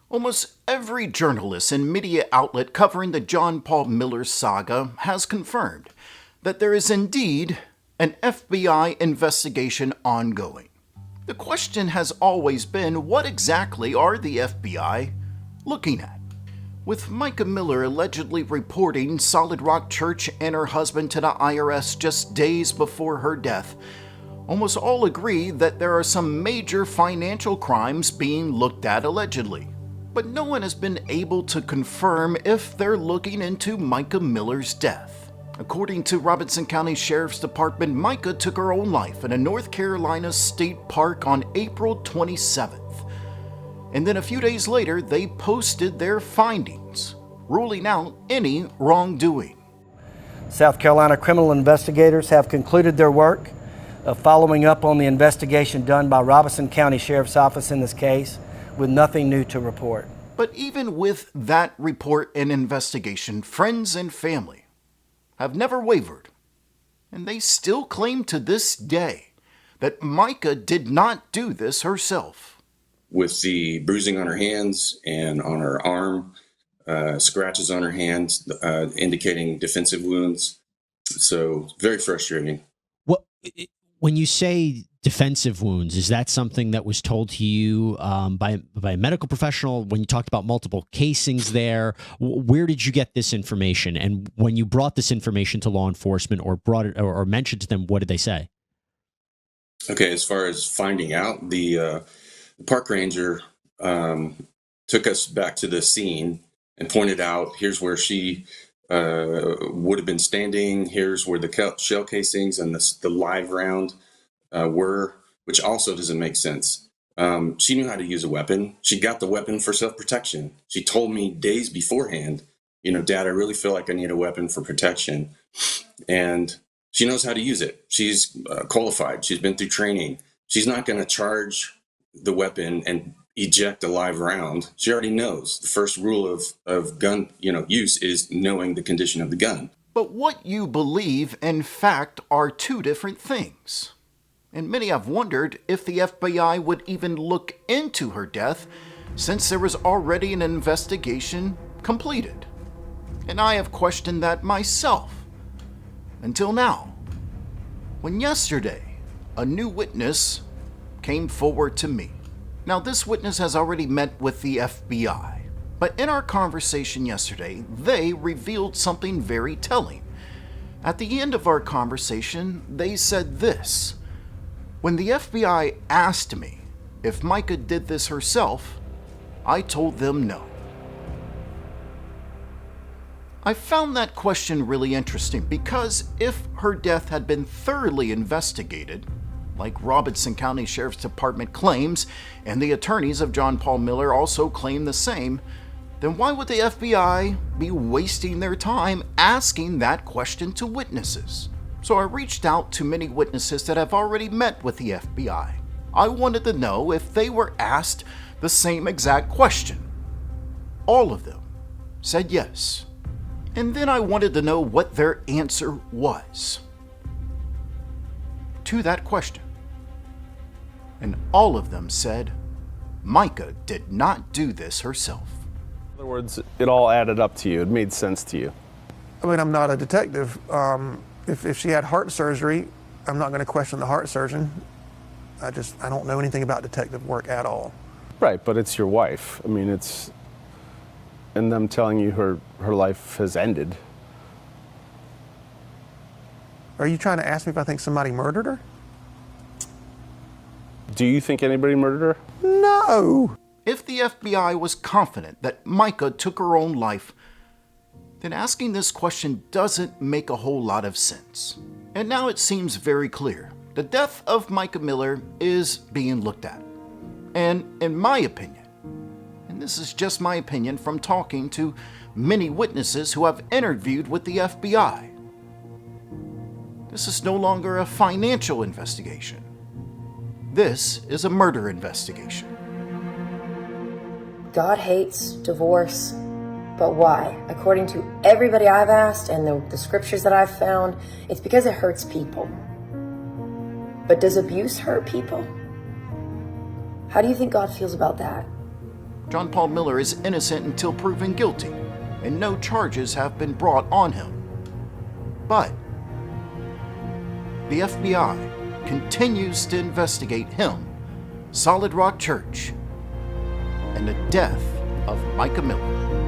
Almost every journalist and media outlet covering the John Paul Miller saga has confirmed that there is indeed an FBI investigation ongoing. The question has always been, what exactly are the FBI looking at? With Mica Miller allegedly reporting Solid Rock Church and her husband to the IRS just days before her death, almost all agree that there are some major financial crimes being looked at allegedly. But no one has been able to confirm if they're looking into Mica Miller's death. According to Robeson County Sheriff's Department, Mica took her own life in a North Carolina state park on April 27th. And then a few days later, they posted their findings, ruling out any wrongdoing. South Carolina criminal investigators have concluded their work of following up on the investigation done by Robeson County Sheriff's Office in this case, with nothing new to report. But even with that report and investigation, friends and family have never wavered, and they still claim to this day that Mica did not do this herself. With the bruising on her hands and on her arm, scratches on her hands, indicating defensive wounds. So very frustrating. When you say defensive wounds, is that something that was told to you by a medical professional when you talked about multiple casings there? Where did you get this information? And when you brought this information to law enforcement or brought it or mentioned to them, what did they say? Okay, as far as finding out, the park ranger took us back to the scene and pointed out, here's where she would have been standing. Here's where the shell casings and the live round were, which also doesn't make sense. She knew how to use a weapon. She got the weapon for self-protection. She told me days beforehand, Dad, I really feel like I need a weapon for protection. And she knows how to use it. She's qualified. She's been through training. She's not going to charge the weapon and eject a live round. She already knows. The first rule of gun use is knowing the condition of the gun. But what you believe and fact are two different things. And many have wondered if the FBI would even look into her death since there was already an investigation completed. And I have questioned that myself. Until now, when yesterday a new witness came forward to me. Now, this witness has already met with the FBI, but in our conversation yesterday, they revealed something very telling. At the end of our conversation, they said this: when the FBI asked me if Mica did this herself, I told them no. I found that question really interesting because if her death had been thoroughly investigated, like Robeson County Sheriff's Department claims, and the attorneys of John Paul Miller also claim the same, then why would the FBI be wasting their time asking that question to witnesses? So I reached out to many witnesses that have already met with the FBI. I wanted to know if they were asked the same exact question. All of them said yes. And then I wanted to know what their answer was to that question. And all of them said, Mica did not do this herself. In other words, it all added up to you. It made sense to you. I mean, I'm not a detective. If she had heart surgery, I'm not going to question the heart surgeon. I don't know anything about detective work at all. Right, but it's your wife. I mean, it's, and them telling you her life has ended. Are you trying to ask me if I think somebody murdered her? Do you think anybody murdered her? No! If the FBI was confident that Mica took her own life, then asking this question doesn't make a whole lot of sense. And now it seems very clear. The death of Mica Miller is being looked at. And in my opinion, and this is just my opinion from talking to many witnesses who have interviewed with the FBI, this is no longer a financial investigation. This is a murder investigation. God hates divorce, but why? According to everybody I've asked and the scriptures that I've found, it's because it hurts people. But does abuse hurt people? How do you think God feels about that? John Paul Miller is innocent until proven guilty, and no charges have been brought on him. But the FBI continues to investigate him, Solid Rock Church, and the death of Mica Miller.